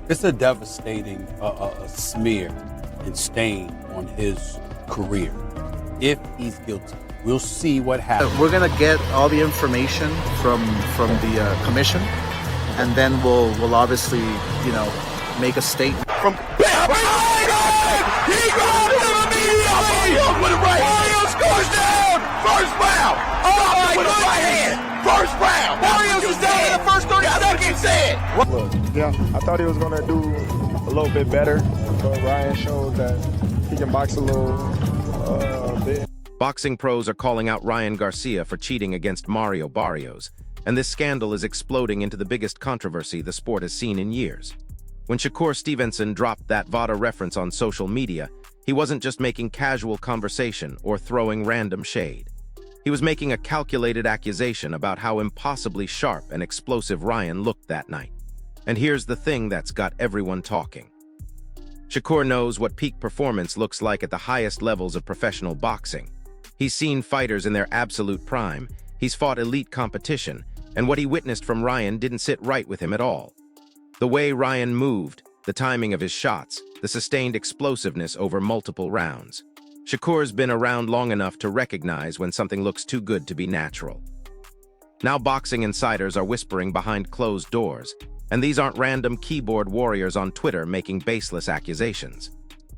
It's a devastating smear and stain on his career if he's guilty. We'll see what happens. We're gonna get all the information from the commission, and then we'll obviously, you know, make a statement. He goes immediately with a right hand. Mario scores down. First round. With a right hand. First round. Mario was down in the first 30 seconds. Look, yeah, I thought he was gonna do a little bit better, but Ryan showed that he can box a little bit. Boxing pros are calling out Ryan Garcia for cheating against Mario Barrios, and this scandal is exploding into the biggest controversy the sport has seen in years. When Shakur Stevenson dropped that VADA reference on social media, he wasn't just making casual conversation or throwing random shade. He was making a calculated accusation about how impossibly sharp and explosive Ryan looked that night. And here's the thing that's got everyone talking. Shakur knows what peak performance looks like at the highest levels of professional boxing. He's seen fighters in their absolute prime, he's fought elite competition, and what he witnessed from Ryan didn't sit right with him at all. The way Ryan moved, the timing of his shots, the sustained explosiveness over multiple rounds. Shakur's been around long enough to recognize when something looks too good to be natural. Now boxing insiders are whispering behind closed doors, and these aren't random keyboard warriors on Twitter making baseless accusations.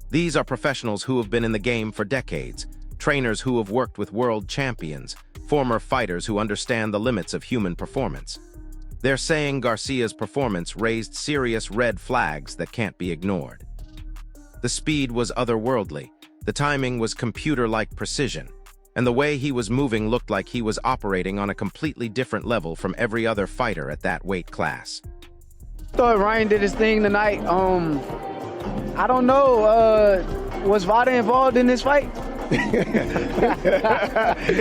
These are professionals who have been in the game for decades, trainers who have worked with world champions, former fighters who understand the limits of human performance. They're saying Garcia's performance raised serious red flags that can't be ignored. The speed was otherworldly, the timing was computer-like precision, and the way he was moving looked like he was operating on a completely different level from every other fighter at that weight class. I thought Ryan did his thing tonight. I don't know, was VADA involved in this fight? Is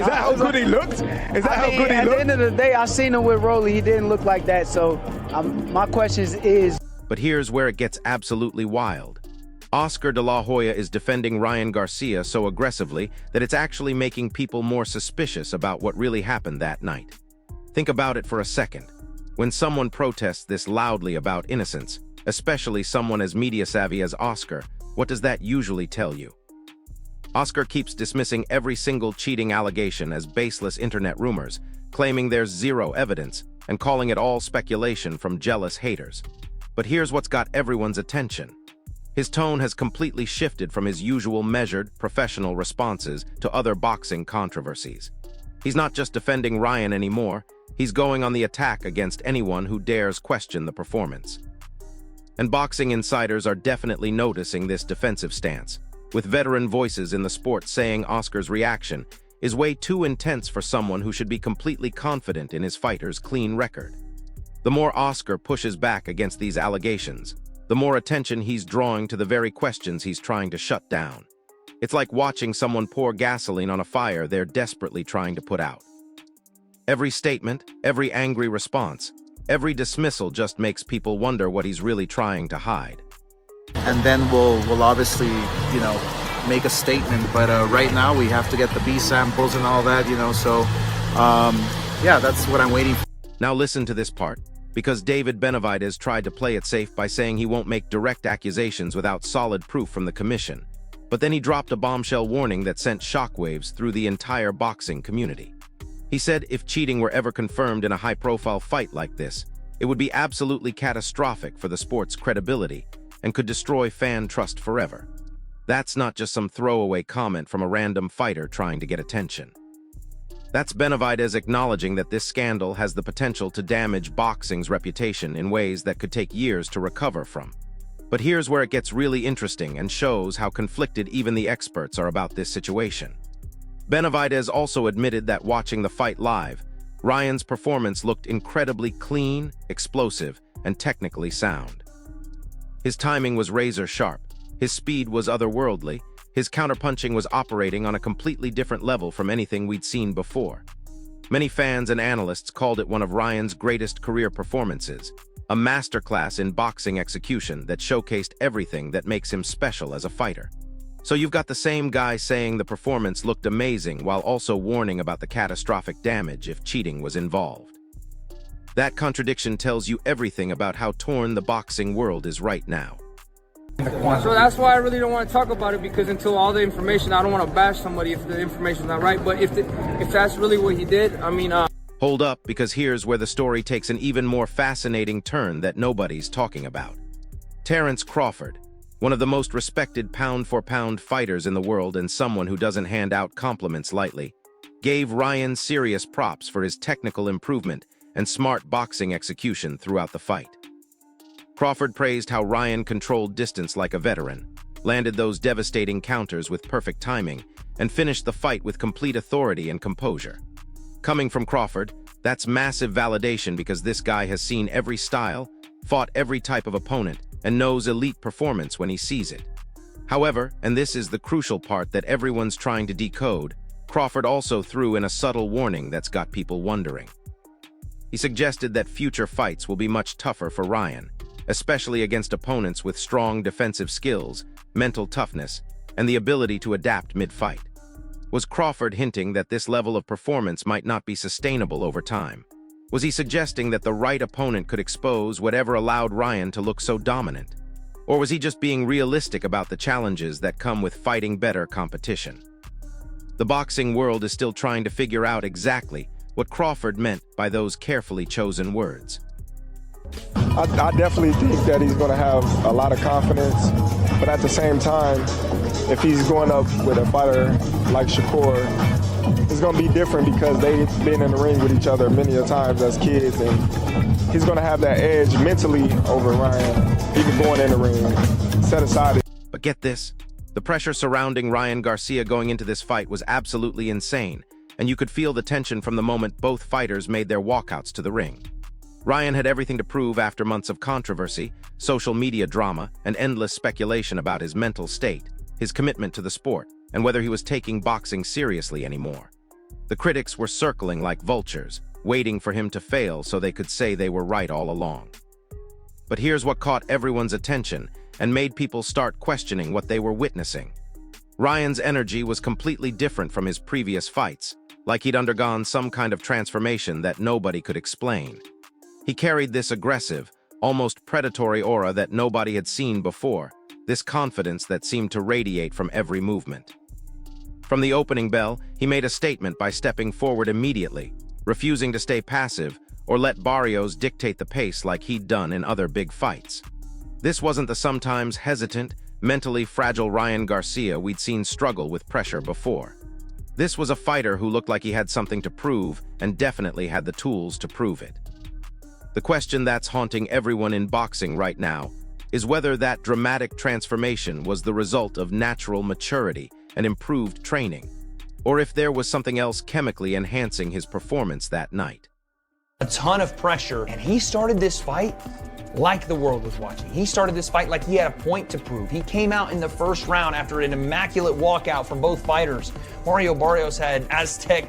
that how good he looked? Is that how good he looked? At the end of the day, I seen him with Rolly. He didn't look like that. So my question is... But here's where it gets absolutely wild. Oscar de la Hoya is defending Ryan Garcia so aggressively that it's actually making people more suspicious about what really happened that night. Think about it for a second. When someone protests this loudly about innocence, especially someone as media-savvy as Oscar, what does that usually tell you? Oscar keeps dismissing every single cheating allegation as baseless internet rumors, claiming there's zero evidence, and calling it all speculation from jealous haters. But here's what's got everyone's attention. His tone has completely shifted from his usual measured, professional responses to other boxing controversies. He's not just defending Ryan anymore, he's going on the attack against anyone who dares question the performance. And boxing insiders are definitely noticing this defensive stance, with veteran voices in the sport saying Oscar's reaction is way too intense for someone who should be completely confident in his fighter's clean record. The more Oscar pushes back against these allegations, the more attention he's drawing to the very questions he's trying to shut down. It's like watching someone pour gasoline on a fire they're desperately trying to put out. Every statement, every angry response, every dismissal just makes people wonder what he's really trying to hide. And then we'll obviously, you know, make a statement. But right now we have to get the B samples and all that, you know. So, yeah, that's what I'm waiting for. Now listen to this part, because David Benavidez tried to play it safe by saying he won't make direct accusations without solid proof from the commission. But then he dropped a bombshell warning that sent shockwaves through the entire boxing community. He said if cheating were ever confirmed in a high-profile fight like this, it would be absolutely catastrophic for the sport's credibility and could destroy fan trust forever. That's not just some throwaway comment from a random fighter trying to get attention. That's Benavidez acknowledging that this scandal has the potential to damage boxing's reputation in ways that could take years to recover from. But here's where it gets really interesting and shows how conflicted even the experts are about this situation. Benavidez also admitted that watching the fight live, Ryan's performance looked incredibly clean, explosive, and technically sound. His timing was razor-sharp, his speed was otherworldly, his counterpunching was operating on a completely different level from anything we'd seen before. Many fans and analysts called it one of Ryan's greatest career performances, a masterclass in boxing execution that showcased everything that makes him special as a fighter. So you've got the same guy saying the performance looked amazing while also warning about the catastrophic damage if cheating was involved. That contradiction tells you everything about how torn the boxing world is right now. So that's why I really don't want to talk about it, because until all the information, I don't want to bash somebody if the information's not right. But if that's really what he did, I mean, Hold up, because here's where the story takes an even more fascinating turn that nobody's talking about. Terrence Crawford, one of the most respected pound-for-pound fighters in the world and someone who doesn't hand out compliments lightly, gave Ryan serious props for his technical improvement and smart boxing execution throughout the fight. Crawford praised how Ryan controlled distance like a veteran, landed those devastating counters with perfect timing, and finished the fight with complete authority and composure. Coming from Crawford, that's massive validation, because this guy has seen every style, fought every type of opponent, and knows elite performance when he sees it. However, and this is the crucial part that everyone's trying to decode, Crawford also threw in a subtle warning that's got people wondering. He suggested that future fights will be much tougher for Ryan, especially against opponents with strong defensive skills, mental toughness, and the ability to adapt mid-fight. Was Crawford hinting that this level of performance might not be sustainable over time? Was he suggesting that the right opponent could expose whatever allowed Ryan to look so dominant? Or was he just being realistic about the challenges that come with fighting better competition? The boxing world is still trying to figure out exactly what Crawford meant by those carefully chosen words. I definitely think that he's going to have a lot of confidence, but at the same time, if he's going up with a fighter like Shakur, it's going to be different because they've been in the ring with each other many a times as kids, and he's going to have that edge mentally over Ryan, even going in the ring, set aside. But get this, the pressure surrounding Ryan Garcia going into this fight was absolutely insane, and you could feel the tension from the moment both fighters made their walkouts to the ring. Ryan had everything to prove after months of controversy, social media drama, and endless speculation about his mental state, his commitment to the sport, and whether he was taking boxing seriously anymore. The critics were circling like vultures, waiting for him to fail so they could say they were right all along. But here's what caught everyone's attention and made people start questioning what they were witnessing. Ryan's energy was completely different from his previous fights, like he'd undergone some kind of transformation that nobody could explain. He carried this aggressive, almost predatory aura that nobody had seen before, this confidence that seemed to radiate from every movement. From the opening bell, he made a statement by stepping forward immediately, refusing to stay passive or let Barrios dictate the pace like he'd done in other big fights. This wasn't the sometimes hesitant, mentally fragile Ryan Garcia we'd seen struggle with pressure before. This was a fighter who looked like he had something to prove and definitely had the tools to prove it. The question that's haunting everyone in boxing right now is whether that dramatic transformation was the result of natural maturity and improved training, or if there was something else chemically enhancing his performance that night. A ton of pressure, and he started this fight like the world was watching. He started this fight like he had a point to prove. He came out in the first round after an immaculate walkout from both fighters. Mario Barrios had Aztec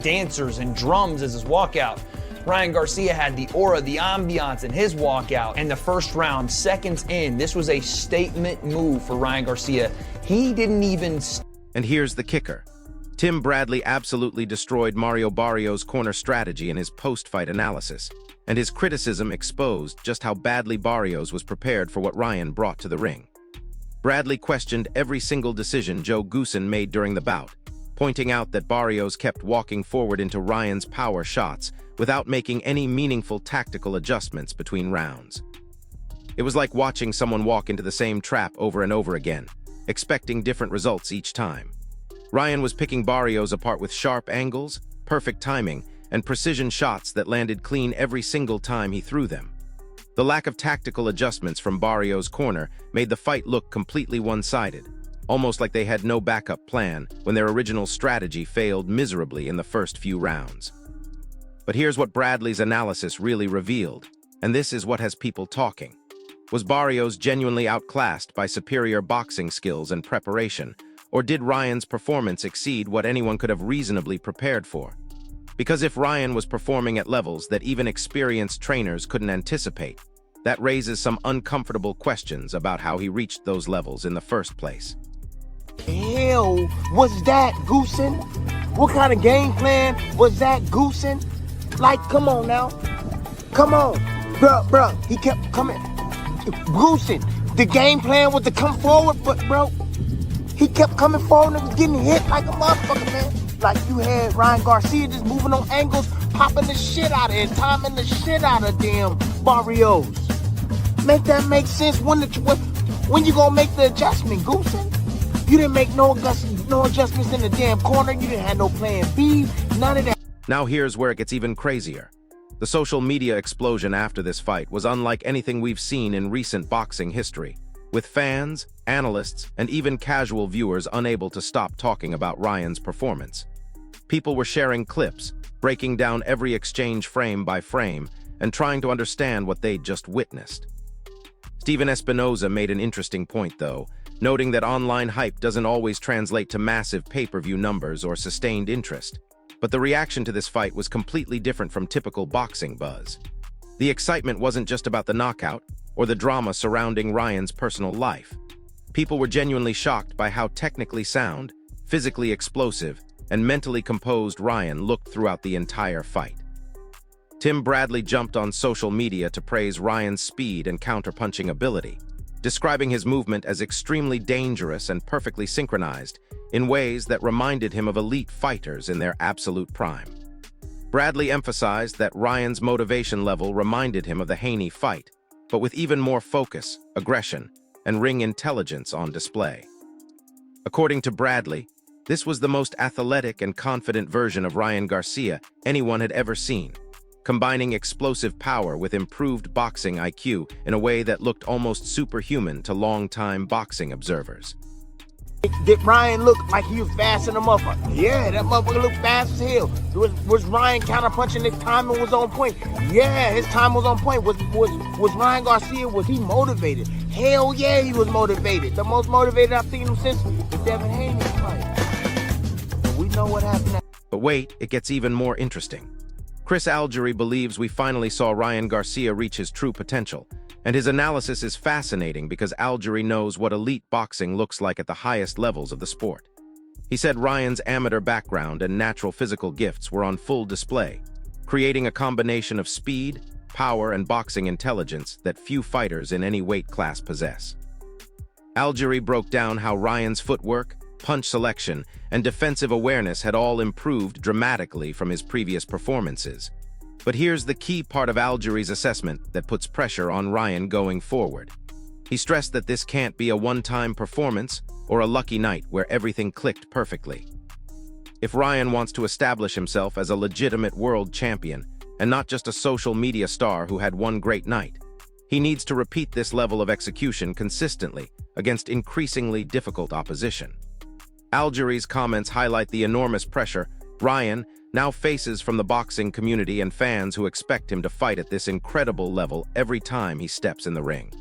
dancers and drums as his walkout. Ryan Garcia had the aura, the ambiance in his walkout. And the first round, seconds in, this was a statement move for Ryan Garcia. He didn't even... And here's the kicker. Tim Bradley absolutely destroyed Mario Barrios' corner strategy in his post-fight analysis, and his criticism exposed just how badly Barrios was prepared for what Ryan brought to the ring. Bradley questioned every single decision Joe Goosen made during the bout, pointing out that Barrios kept walking forward into Ryan's power shots without making any meaningful tactical adjustments between rounds. It was like watching someone walk into the same trap over and over again, expecting different results each time. Ryan was picking Barrios apart with sharp angles, perfect timing, and precision shots that landed clean every single time he threw them. The lack of tactical adjustments from Barrios' corner made the fight look completely one-sided, almost like they had no backup plan when their original strategy failed miserably in the first few rounds. But here's what Bradley's analysis really revealed, and this is what has people talking. Was Barrios genuinely outclassed by superior boxing skills and preparation, or did Ryan's performance exceed what anyone could have reasonably prepared for? Because if Ryan was performing at levels that even experienced trainers couldn't anticipate, that raises some uncomfortable questions about how he reached those levels in the first place. Hell, was that Goosen? What kind of game plan was that Goosen? Like, come on now. Come on. Bro, he kept coming. Goosen, the game plan was to come forward, but bro, he kept coming forward and was getting hit like a motherfucker, man. Like you had Ryan Garcia just moving on angles, popping the shit out of it, timing the shit out of damn Barrios. Make that make sense when you gonna make the adjustment, Goosen? You didn't make no adjustments in the damn corner. You didn't have no plan B, none of that. Now here's where it gets even crazier. The social media explosion after this fight was unlike anything we've seen in recent boxing history, with fans, analysts, and even casual viewers unable to stop talking about Ryan's performance. People were sharing clips, breaking down every exchange frame by frame, and trying to understand what they'd just witnessed. Steven Espinoza made an interesting point, though, noting that online hype doesn't always translate to massive pay-per-view numbers or sustained interest. But the reaction to this fight was completely different from typical boxing buzz. The excitement wasn't just about the knockout or the drama surrounding Ryan's personal life. People were genuinely shocked by how technically sound, physically explosive, and mentally composed Ryan looked throughout the entire fight. Tim Bradley jumped on social media to praise Ryan's speed and counterpunching ability, describing his movement as extremely dangerous and perfectly synchronized in ways that reminded him of elite fighters in their absolute prime. Bradley emphasized that Ryan's motivation level reminded him of the Haney fight, but with even more focus, aggression, and ring intelligence on display. According to Bradley, this was the most athletic and confident version of Ryan Garcia anyone had ever seen, combining explosive power with improved boxing IQ in a way that looked almost superhuman to longtime boxing observers. Did Ryan look like he was fast in the motherfucker? Yeah, that motherfucker looked fast as hell. Was Ryan counterpunching? His timing was on point. Yeah, his time was on point. Was Ryan Garcia, was he motivated? Hell yeah, he was motivated. The most motivated I've seen him since the Devin Haney fight. And we know what happened. But wait, it gets even more interesting. Chris Algery believes we finally saw Ryan Garcia reach his true potential, and his analysis is fascinating because Algery knows what elite boxing looks like at the highest levels of the sport. He said Ryan's amateur background and natural physical gifts were on full display, creating a combination of speed, power, and boxing intelligence that few fighters in any weight class possess. Algery broke down how Ryan's footwork, punch selection, and defensive awareness had all improved dramatically from his previous performances. But here's the key part of Algery's assessment that puts pressure on Ryan going forward. He stressed that this can't be a one-time performance or a lucky night where everything clicked perfectly. If Ryan wants to establish himself as a legitimate world champion and not just a social media star who had one great night, he needs to repeat this level of execution consistently against increasingly difficult opposition. Algery's comments highlight the enormous pressure Ryan now faces from the boxing community and fans who expect him to fight at this incredible level every time he steps in the ring.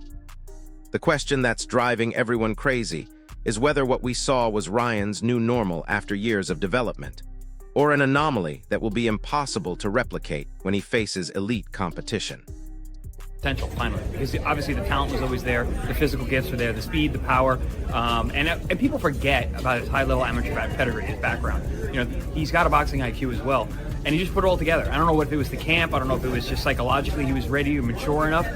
The question that's driving everyone crazy is whether what we saw was Ryan's new normal after years of development, or an anomaly that will be impossible to replicate when he faces elite competition. Potential, finally, because obviously the talent was always there, the physical gifts were there, the speed, the power, and people forget about his high-level amateur pedigree, his background. You know, he's got a boxing IQ as well, and he just put it all together. I don't know if it was the camp, I don't know if it was just psychologically he was ready and mature enough,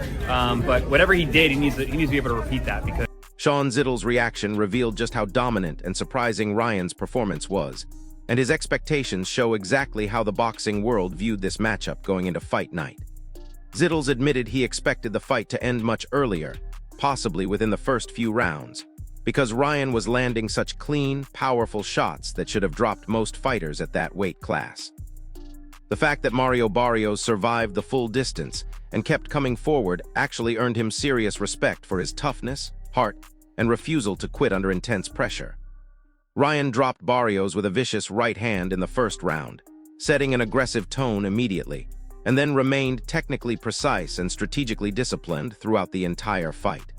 but whatever he did, he needs to be able to repeat that. Because Sean Zittle's reaction revealed just how dominant and surprising Ryan's performance was, and his expectations show exactly how the boxing world viewed this matchup going into fight night. Zittles admitted he expected the fight to end much earlier, possibly within the first few rounds, because Ryan was landing such clean, powerful shots that should have dropped most fighters at that weight class. The fact that Mario Barrios survived the full distance and kept coming forward actually earned him serious respect for his toughness, heart, and refusal to quit under intense pressure. Ryan dropped Barrios with a vicious right hand in the first round, setting an aggressive tone immediately, and then remained technically precise and strategically disciplined throughout the entire fight.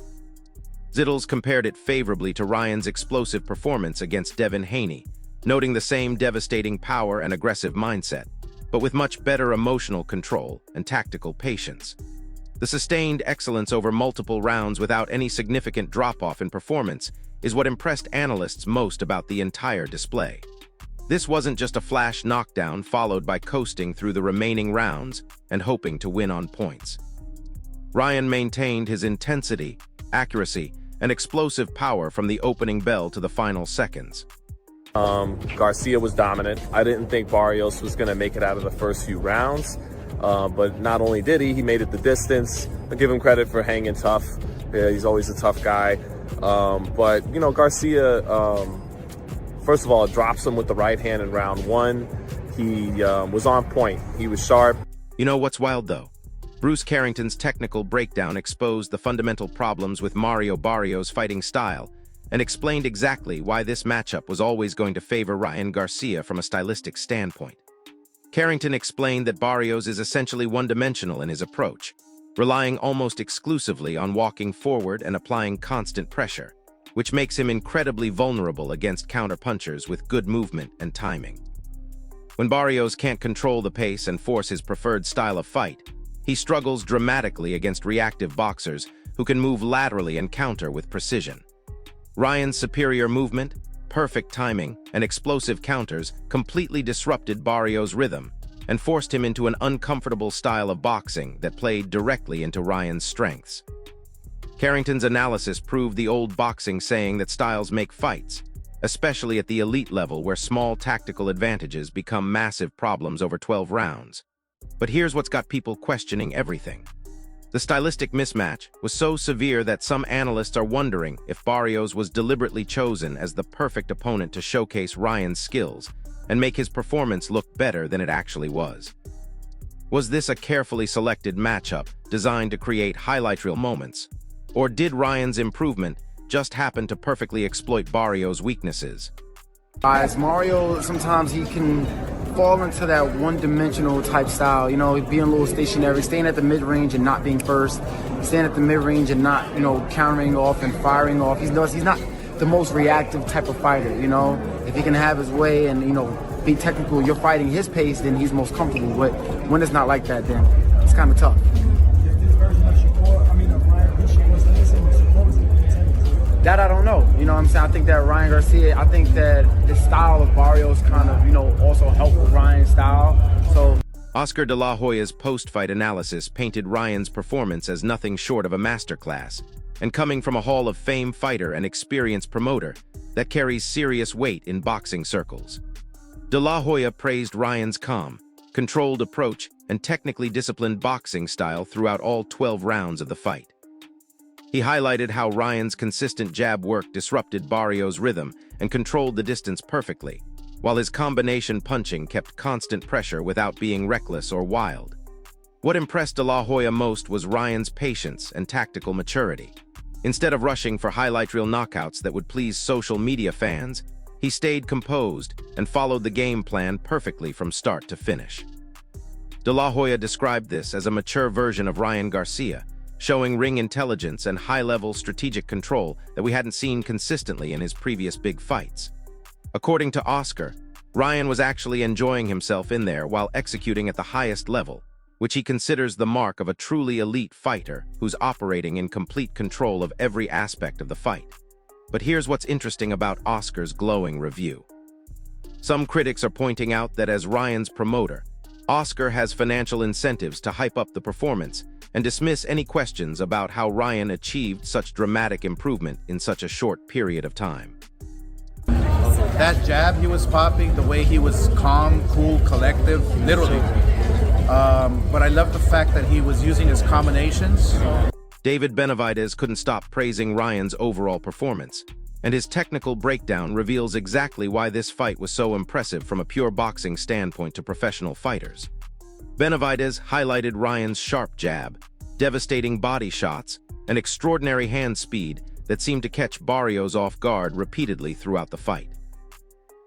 Zittles compared it favorably to Ryan's explosive performance against Devin Haney, noting the same devastating power and aggressive mindset, but with much better emotional control and tactical patience. The sustained excellence over multiple rounds without any significant drop-off in performance is what impressed analysts most about the entire display. This wasn't just a flash knockdown followed by coasting through the remaining rounds and hoping to win on points. Ryan maintained his intensity, accuracy, and explosive power from the opening bell to the final seconds. Garcia was dominant. I didn't think Barrios was going to make it out of the first few rounds, but not only did he made it the distance. I give him credit for hanging tough. Yeah, he's always a tough guy. But, you know, Garcia, first of all, drops him with the right hand in round one. He was on point. He was sharp. You know what's wild, though? Bruce Carrington's technical breakdown exposed the fundamental problems with Mario Barrios' fighting style and explained exactly why this matchup was always going to favor Ryan Garcia from a stylistic standpoint. Carrington explained that Barrios is essentially one-dimensional in his approach, relying almost exclusively on walking forward and applying constant pressure, which makes him incredibly vulnerable against counterpunchers with good movement and timing. When Barrios can't control the pace and force his preferred style of fight, he struggles dramatically against reactive boxers who can move laterally and counter with precision. Ryan's superior movement, perfect timing, and explosive counters completely disrupted Barrios' rhythm and forced him into an uncomfortable style of boxing that played directly into Ryan's strengths. Carrington's analysis proved the old boxing saying that styles make fights, especially at the elite level where small tactical advantages become massive problems over 12 rounds. But here's what's got people questioning everything. The stylistic mismatch was so severe that some analysts are wondering if Barrios was deliberately chosen as the perfect opponent to showcase Ryan's skills and make his performance look better than it actually was. Was this a carefully selected matchup designed to create highlight reel moments? Or did Ryan's improvement just happen to perfectly exploit Barrios' weaknesses? As Mario, sometimes he can fall into that one-dimensional type style, you know, being a little stationary, staying at the mid-range and not being first, staying at the mid-range and not, you know, countering off and firing off. He's not the most reactive type of fighter, you know. If he can have his way and, you know, be technical, you're fighting his pace, then he's most comfortable. But when it's not like that, then it's kind of tough. That I don't know. You know what I'm saying? I think that Ryan Garcia, I think that the style of Barrios kind of, you know, also helped with Ryan's style. So Oscar de la Hoya's post-fight analysis painted Ryan's performance as nothing short of a masterclass, and coming from a Hall of Fame fighter and experienced promoter, that carries serious weight in boxing circles. De la Hoya praised Ryan's calm, controlled approach, and technically disciplined boxing style throughout all 12 rounds of the fight. He highlighted how Ryan's consistent jab work disrupted Barrios' rhythm and controlled the distance perfectly, while his combination punching kept constant pressure without being reckless or wild. What impressed De La Hoya most was Ryan's patience and tactical maturity. Instead of rushing for highlight reel knockouts that would please social media fans, he stayed composed and followed the game plan perfectly from start to finish. De La Hoya described this as a mature version of Ryan Garcia, showing ring intelligence and high-level strategic control that we hadn't seen consistently in his previous big fights. According to Oscar, Ryan was actually enjoying himself in there while executing at the highest level, which he considers the mark of a truly elite fighter who's operating in complete control of every aspect of the fight. But here's what's interesting about Oscar's glowing review. Some critics are pointing out that as Ryan's promoter, Oscar has financial incentives to hype up the performance and dismiss any questions about how Ryan achieved such dramatic improvement in such a short period of time. That jab he was popping, the way he was calm, cool, collective, literally. But I love the fact that he was using his combinations. David Benavidez couldn't stop praising Ryan's overall performance, and his technical breakdown reveals exactly why this fight was so impressive from a pure boxing standpoint to professional fighters. Benavidez highlighted Ryan's sharp jab, devastating body shots, and extraordinary hand speed that seemed to catch Barrios off guard repeatedly throughout the fight.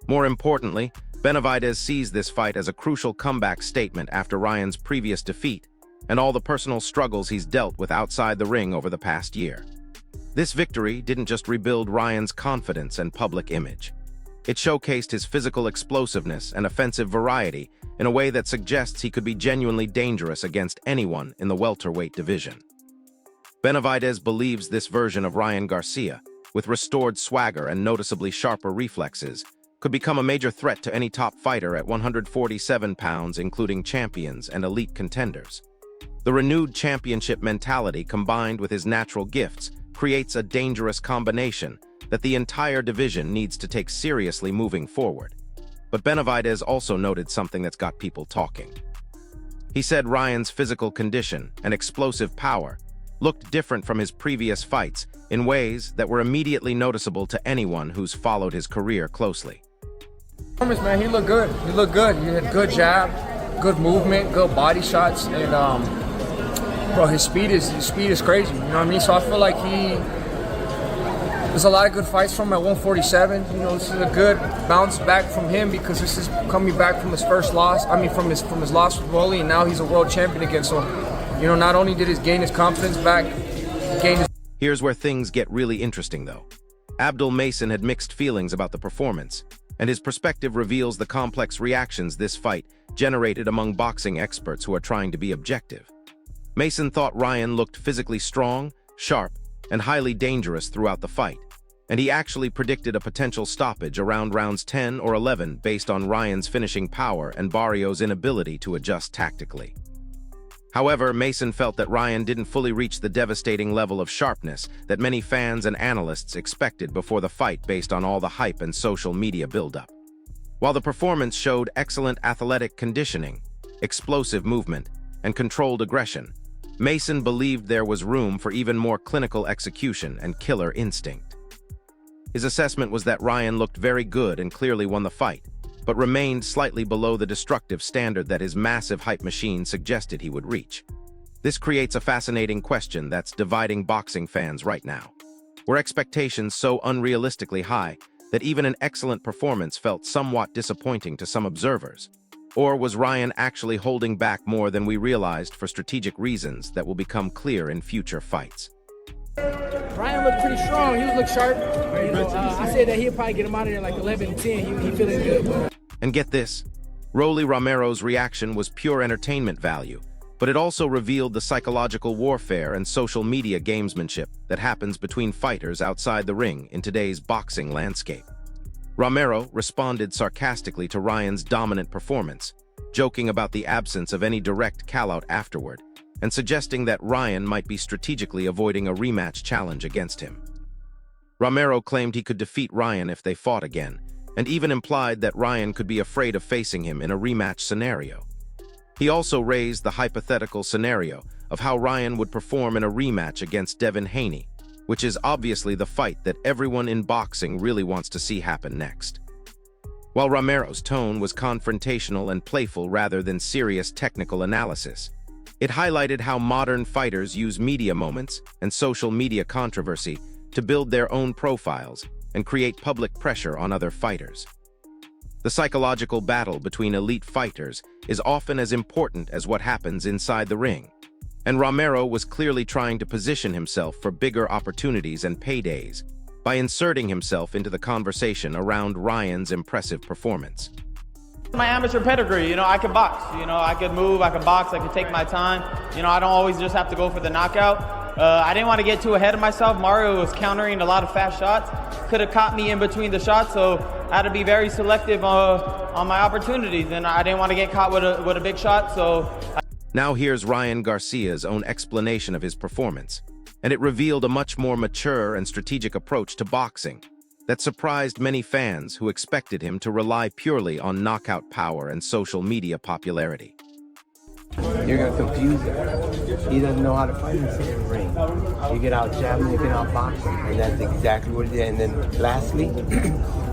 More importantly, Benavidez sees this fight as a crucial comeback statement after Ryan's previous defeat and all the personal struggles he's dealt with outside the ring over the past year. This victory didn't just rebuild Ryan's confidence and public image. It showcased his physical explosiveness and offensive variety in a way that suggests he could be genuinely dangerous against anyone in the welterweight division. Benavidez believes this version of Ryan Garcia, with restored swagger and noticeably sharper reflexes, could become a major threat to any top fighter at 147 pounds, including champions and elite contenders. The renewed championship mentality combined with his natural gifts creates a dangerous combination that the entire division needs to take seriously moving forward. But Benavidez also noted something that's got people talking. He said Ryan's physical condition and explosive power looked different from his previous fights in ways that were immediately noticeable to anyone who's followed his career closely. Man, he looked good. He looked good. He had good jab, good movement, good body shots, and bro, his speed is crazy. You know what I mean? So I feel like there's a lot of good fights from him at 147. You know, this is a good bounce back from him because this is coming back from his first loss. I mean, from his loss with Rolly, and now he's a world champion again. So, you know, not only did he gain his confidence back, Here's where things get really interesting, though. Abdul Mason had mixed feelings about the performance, and his perspective reveals the complex reactions this fight generated among boxing experts who are trying to be objective. Mason thought Ryan looked physically strong, sharp, and highly dangerous throughout the fight, and he actually predicted a potential stoppage around rounds 10 or 11 based on Ryan's finishing power and Barrios' inability to adjust tactically. However, Mason felt that Ryan didn't fully reach the devastating level of sharpness that many fans and analysts expected before the fight based on all the hype and social media buildup. While the performance showed excellent athletic conditioning, explosive movement, and controlled aggression, Mason believed there was room for even more clinical execution and killer instinct. His assessment was that Ryan looked very good and clearly won the fight, but remained slightly below the destructive standard that his massive hype machine suggested he would reach. This creates a fascinating question that's dividing boxing fans right now. Were expectations so unrealistically high that even an excellent performance felt somewhat disappointing to some observers? Or was Ryan actually holding back more than we realized for strategic reasons that will become clear in future fights? Ryan looked pretty strong. He looked sharp. You know, I said that he'll probably get him out of there like 11-10. He feeling good. And get this, Rolly Romero's reaction was pure entertainment value, but it also revealed the psychological warfare and social media gamesmanship that happens between fighters outside the ring in today's boxing landscape. Romero responded sarcastically to Ryan's dominant performance, joking about the absence of any direct call-out afterward, and suggesting that Ryan might be strategically avoiding a rematch challenge against him. Romero claimed he could defeat Ryan if they fought again, and even implied that Ryan could be afraid of facing him in a rematch scenario. He also raised the hypothetical scenario of how Ryan would perform in a rematch against Devin Haney, which is obviously the fight that everyone in boxing really wants to see happen next. While Romero's tone was confrontational and playful rather than serious technical analysis, it highlighted how modern fighters use media moments and social media controversy to build their own profiles and create public pressure on other fighters. The psychological battle between elite fighters is often as important as what happens inside the ring, and Romero was clearly trying to position himself for bigger opportunities and paydays by inserting himself into the conversation around Ryan's impressive performance. My amateur pedigree, you know, I can box, you know, I could move, I can box, I can take my time. You know, I don't always just have to go for the knockout. I didn't want to get too ahead of myself. Mario was countering a lot of fast shots. Could have caught me in between the shots, so I had to be very selective on my opportunities, and I didn't want to get caught with a big shot, so... Now here's Ryan Garcia's own explanation of his performance, and it revealed a much more mature and strategic approach to boxing that surprised many fans who expected him to rely purely on knockout power and social media popularity. You're going to confuse him. He doesn't know how to fight in the ring. You get out jabbing, you get out boxing, and that's exactly what he did. And then lastly,